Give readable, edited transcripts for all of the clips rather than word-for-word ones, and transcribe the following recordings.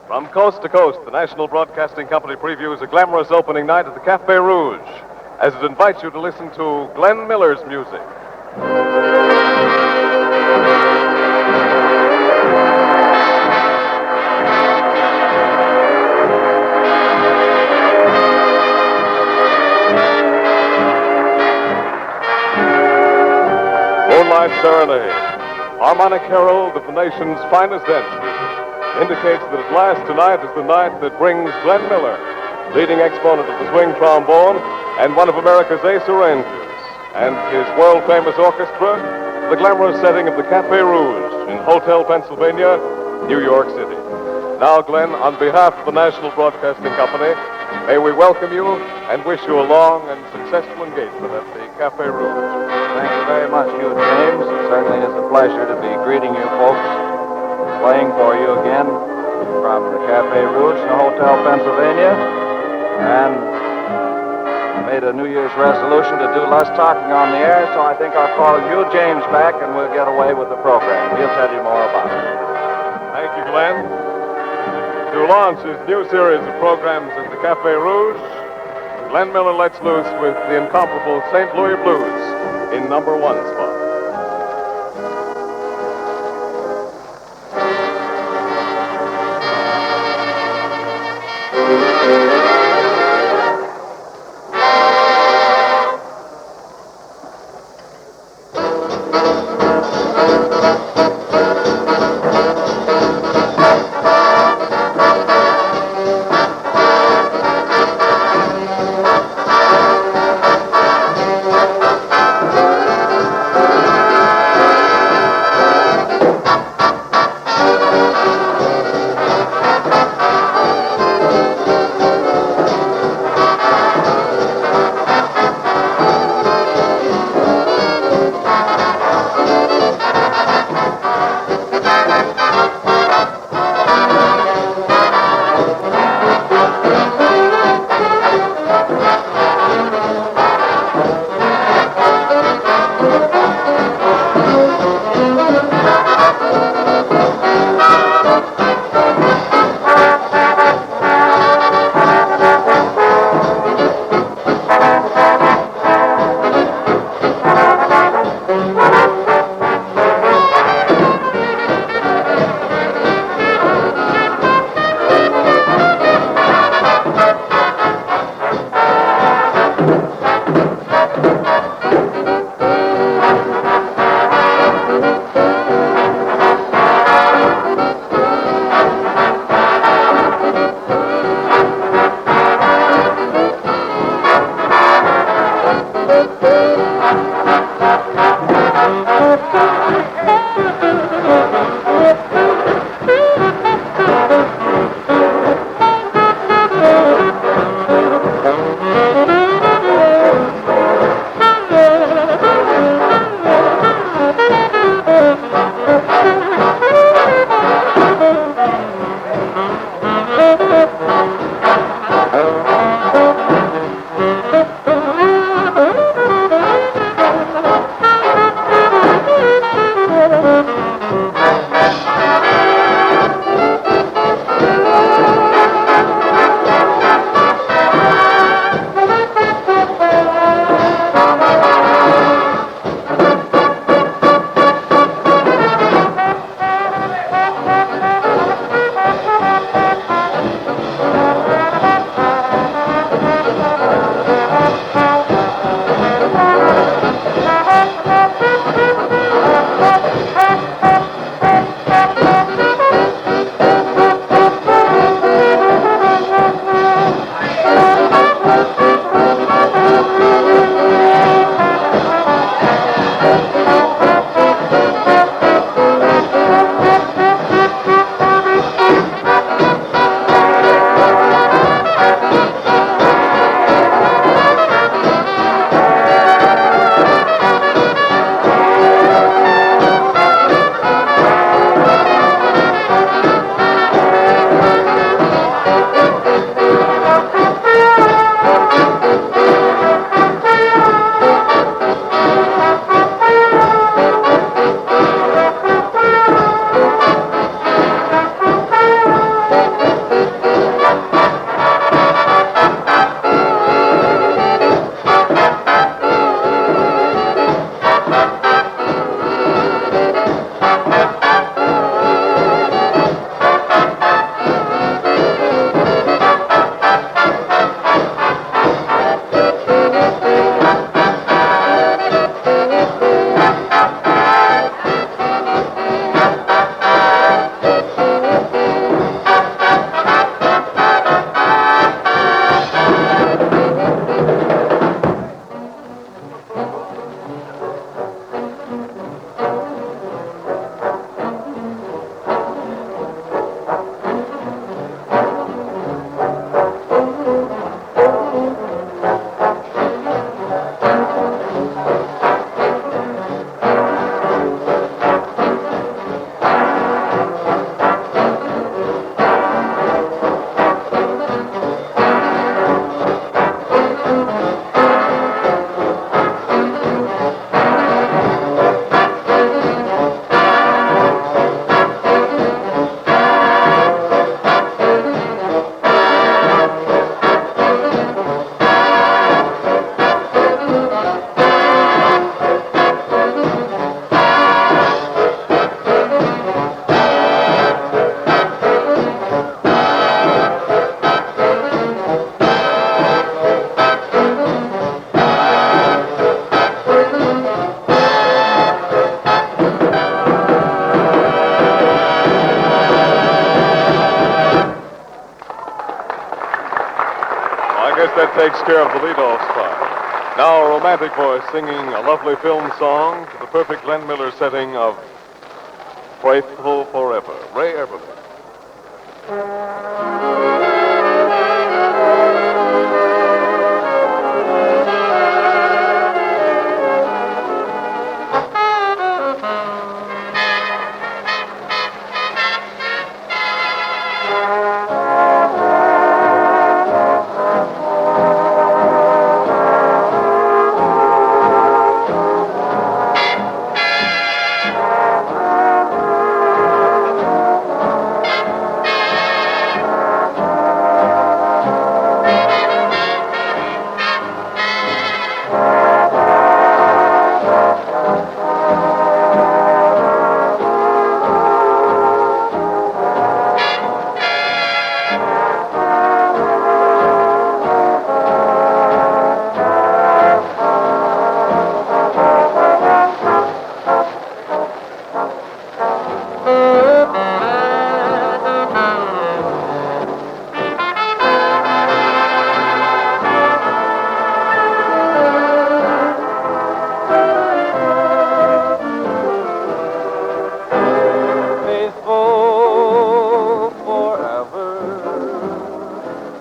From coast to coast, the National Broadcasting Company previews a glamorous opening night at the Cafe Rouge as it invites you to listen to Glenn Miller's music. Moonlight Serenade, harmonic herald of the nation's finest dance music, indicates that at last tonight is the night that brings Glenn Miller, leading exponent of the swing trombone and one of America's ace arrangers, and his world-famous orchestra to the glamorous setting of the Cafe Rouge in Hotel Pennsylvania, New York City. Now, Glenn, on behalf of the National Broadcasting Company, may we welcome you and wish you a long and successful engagement at the Cafe Rouge. Thank you very much, Hugh James. It certainly is a pleasure to be greeting you folks, playing for you again from the Cafe Rouge in Hotel Pennsylvania, and I made a New Year's resolution to do less talking on the air, so I think I'll call Hugh James back and we'll get away with the program. He'll tell you more about it. Thank you, Glenn. To launch his new series of programs at the Cafe Rouge, Glenn Miller lets loose with the incomparable St. Louis Blues in number 1 spot. that takes care of the leadoff spot. Now a romantic voice singing a lovely film song to the perfect Glenn Miller setting of Faithful Forever. Ray Eberly.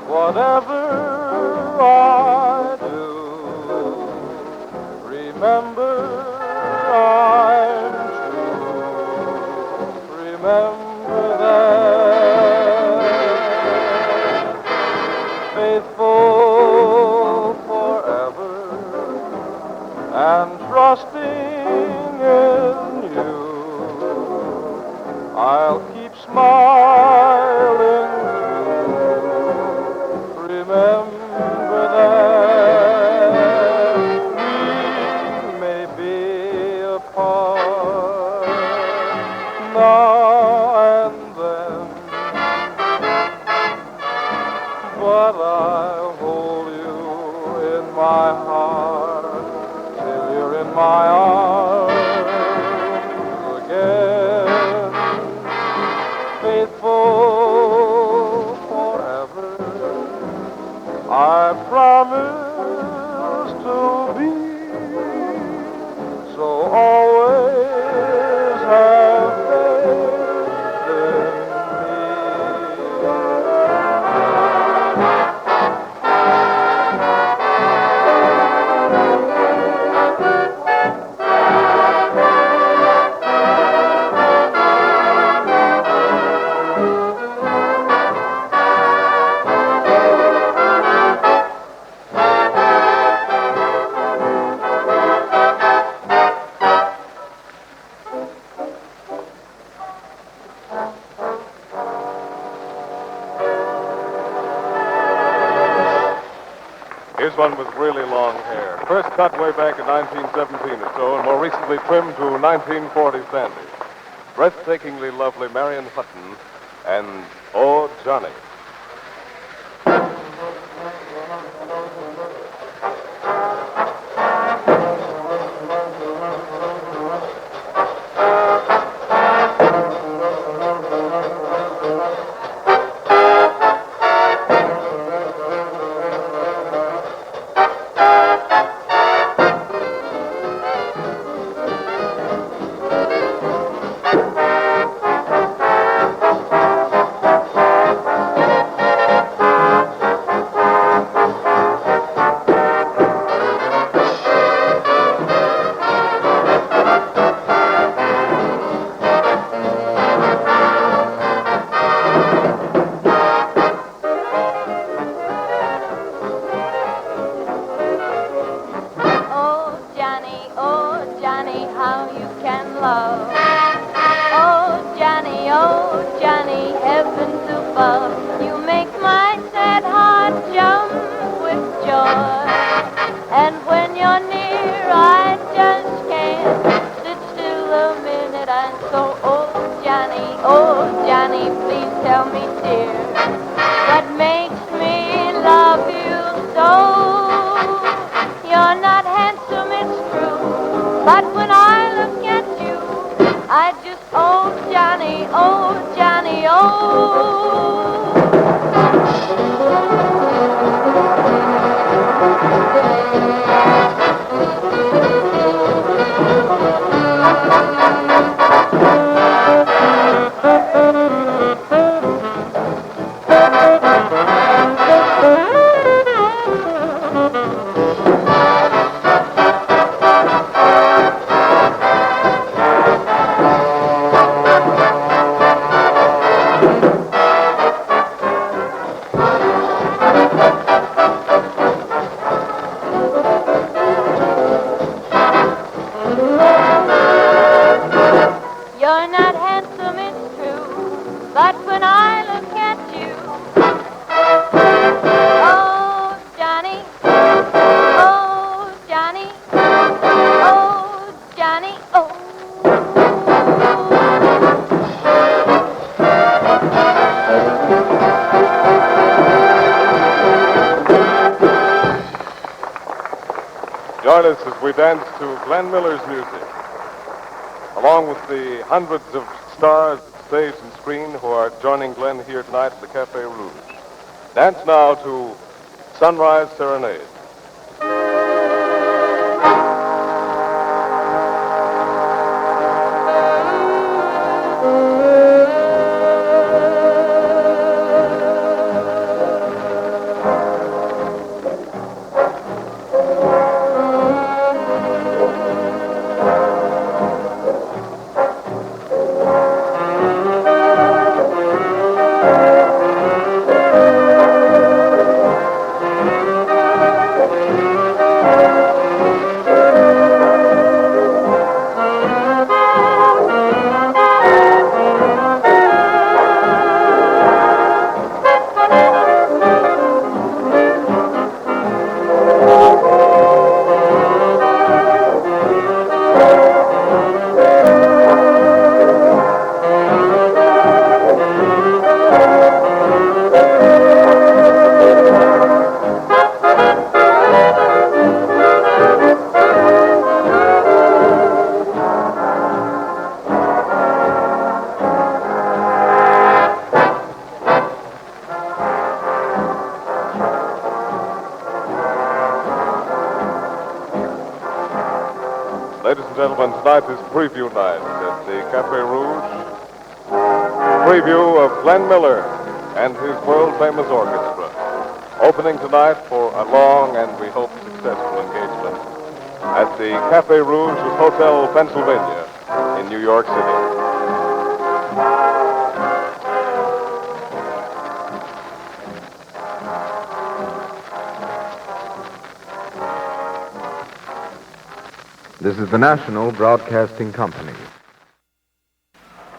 Whatever I do, remember I'm true. Remember that. Faithful forever and trusting in you. I'll keep smiling. Remember that we may be apart now and then, but I'll hold you in my heart till you're in my arms again. Faithful forever, I promise to be, so always have faith in Here's one with really long hair. First cut way back in 1917 or so, and more recently trimmed to 1940 standards. Breathtakingly lovely Marion Hutton and Oh, Johnny. How you can love. Oh Johnny, heavens above, you make my sad heart jump with joy. And when you're near, I just can't sit still a minute. And so, oh Johnny, please tell me, dear, what makes me love you so? You're not handsome, it's true, but when I look at you, I just, oh Johnny, oh. You're not handsome, it's true, but when I look at you, oh, Johnny, oh, Johnny, oh, Johnny, oh. Join us as we dance to Glenn Miller's music, along with the hundreds of stars at stage and screen who are joining Glenn here tonight at the Cafe Rouge. Dance now to Sunrise Serenade. Ladies and gentlemen, tonight is preview night at the Cafe Rouge. Preview of Glenn Miller and his world-famous orchestra. Opening tonight for a long and, we hope, successful engagement at the Cafe Rouge of Hotel Pennsylvania in New York City. This is the National Broadcasting Company.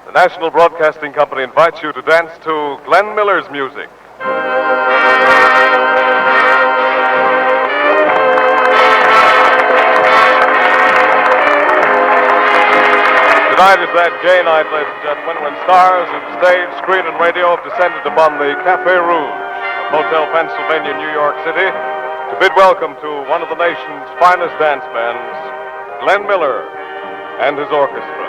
The National Broadcasting Company invites you to dance to Glenn Miller's music. Tonight is that gay night, ladies and gentlemen, when stars of stage, screen, and radio have descended upon the Cafe Rouge of Hotel Pennsylvania, New York City, to bid welcome to one of the nation's finest dance bands, Glenn Miller and his orchestra.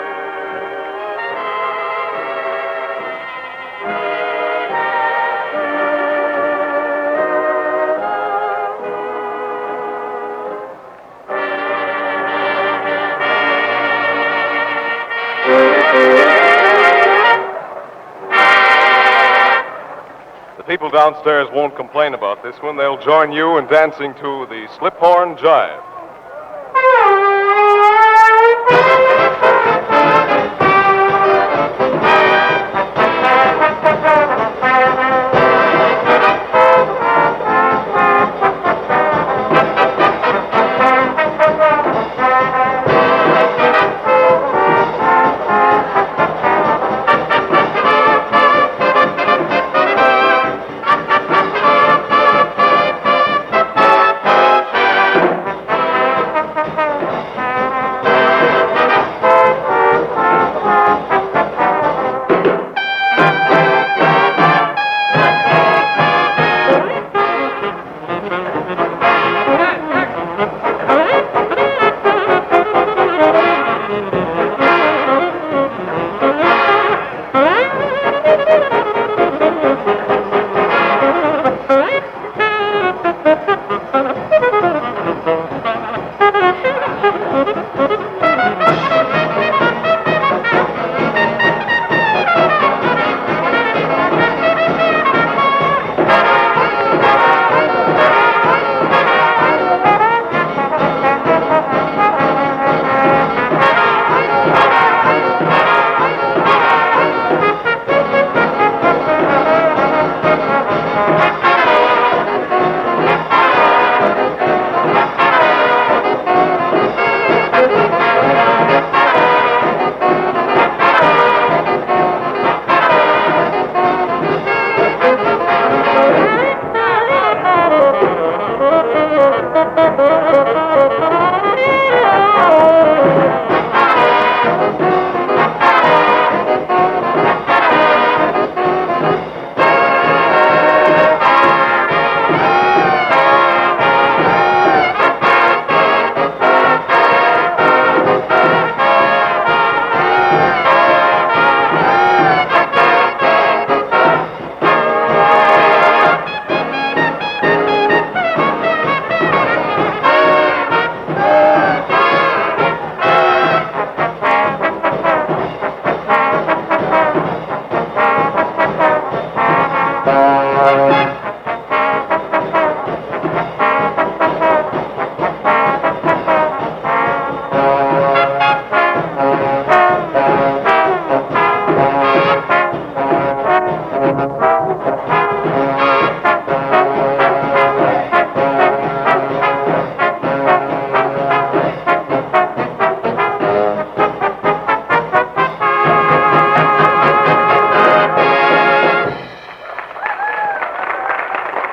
The people downstairs won't complain about this one. They'll join you in dancing to the slip horn jive.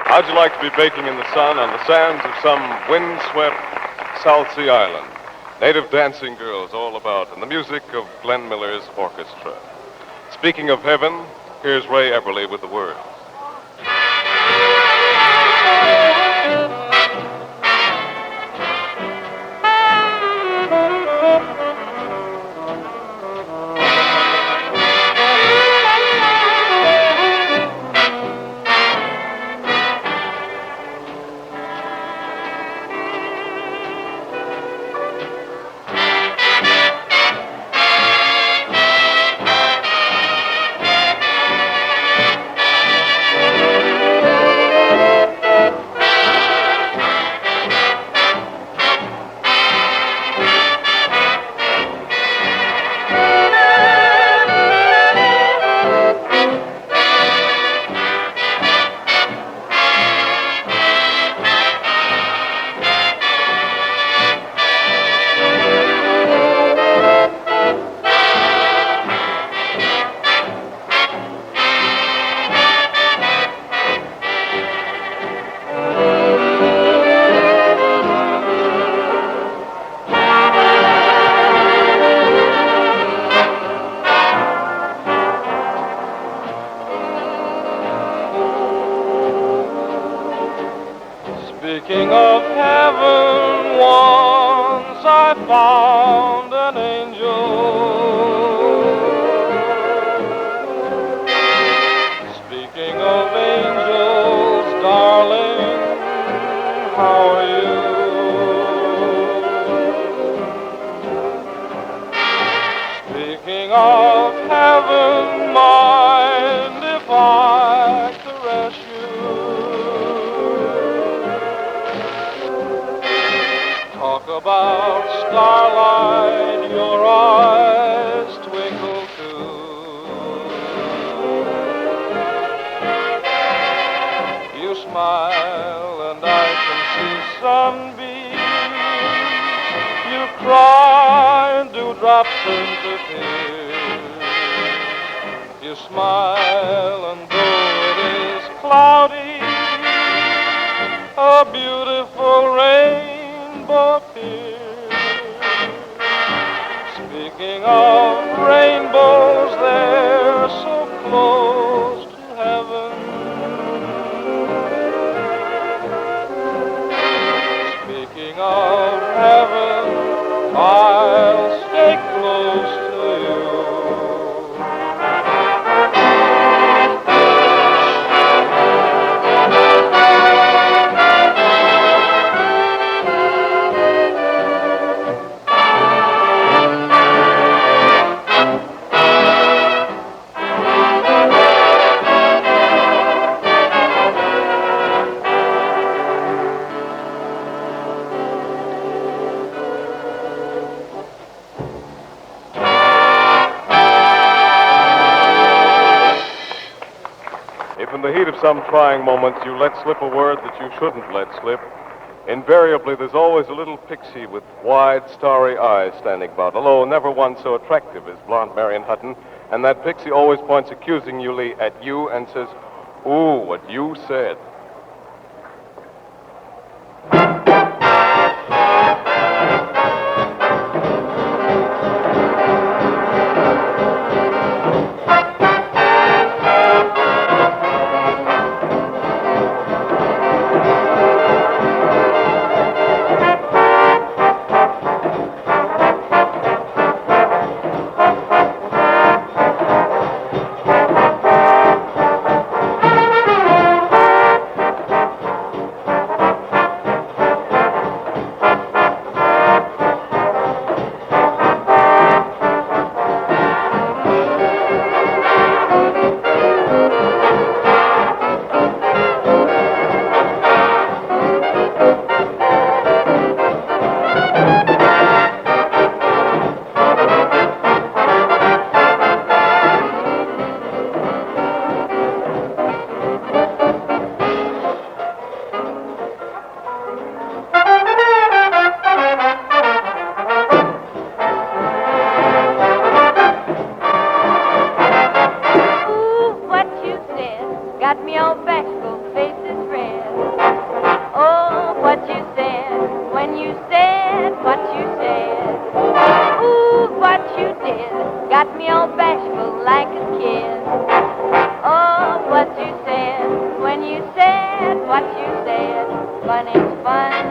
How'd you like to be baking in the sun on the sands of some windswept South Sea island? Native dancing girls all about, and the music of Glenn Miller's orchestra. Speaking of heaven, here's Ray Eberly with the words. Speaking of heaven, once I found an angel. Speaking of angels, darling, how are you? Speaking of heaven, mind if I caress you? Talk about starlight, your eyes twinkle too. You smile and I can see sunbeams. You cry and dewdrops turn to tears. You smile and though it is cloudy, a beautiful rainbow appears. Speaking of rainbows, they're so close to heaven. Speaking of heaven, I'll stay close to you. If in the heat of some trying moments you let slip a word that you shouldn't let slip, invariably there's always a little pixie with wide, starry eyes standing about, although never one so attractive as blonde Marion Hutton, and that pixie always points accusingly at you and says, "Ooh, what you said." got me all bashful, faces red. Oh, what you said, when you said what you said. Ooh, what you did, got me all bashful like a kid. Oh, what you said, when you said what you said. Fun is fun,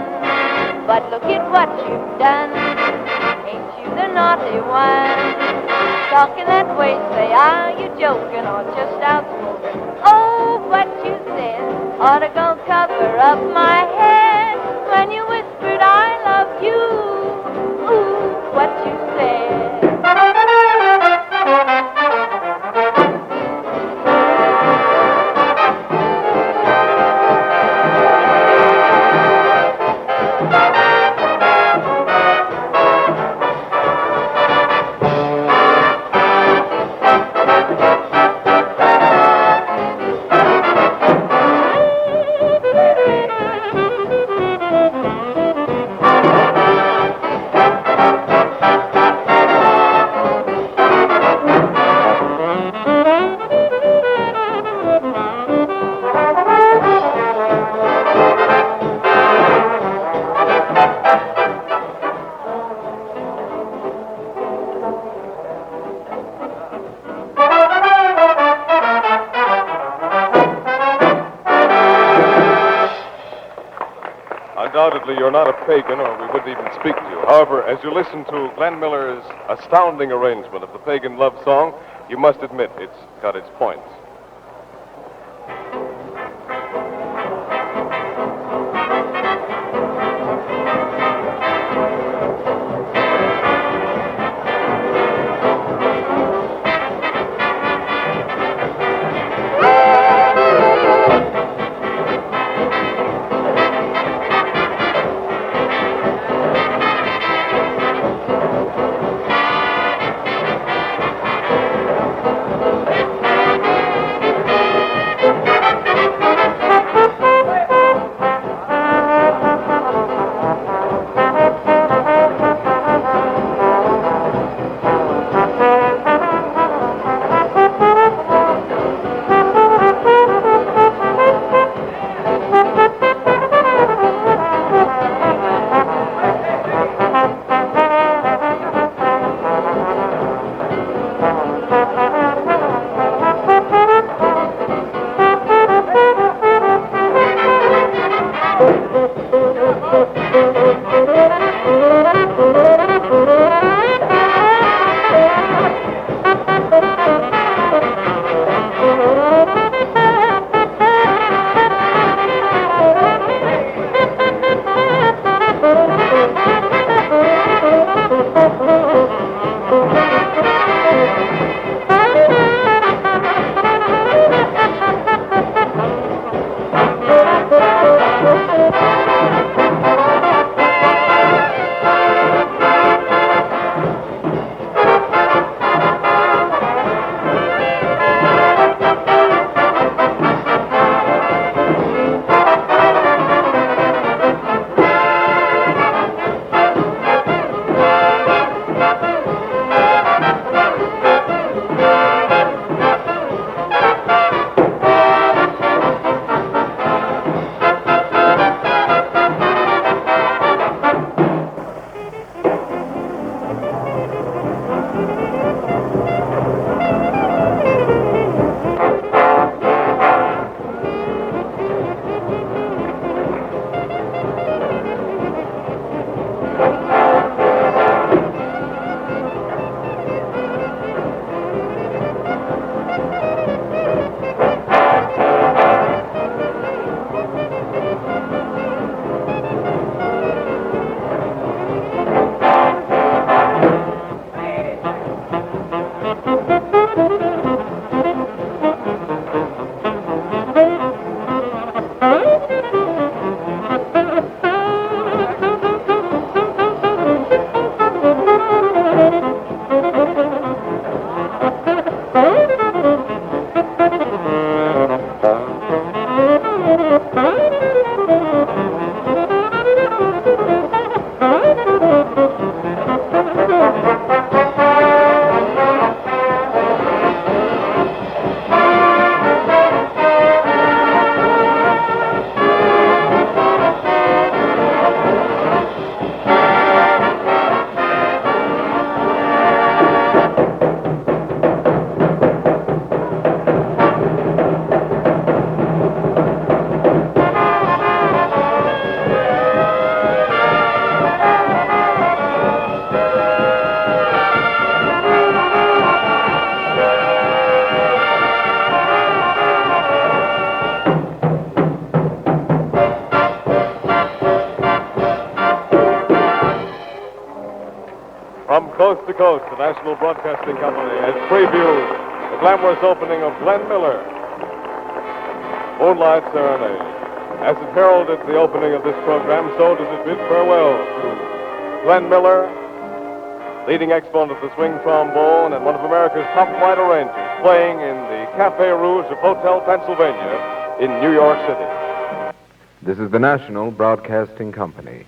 but look at what you've done. Ain't you the naughty one? Talking that way, say, are you joking or just outspoken? Oh, what you said ought to go cover up my head when you whispered I love you. Ooh, what you said. Undoubtedly, you're not a pagan, or we wouldn't even speak to you. However, as you listen to Glenn Miller's astounding arrangement of the pagan love song, you must admit it's got its points. Coast to Coast, the National Broadcasting Company, has previewed the glamorous opening of Glenn Miller, Moonlight Serenade. As it heralded the opening of this program, so does it bid farewell to Glenn Miller, leading exponent of the swing trombone and one of America's top flight arrangers, playing in the Cafe Rouge of Hotel Pennsylvania in New York City. This is the National Broadcasting Company.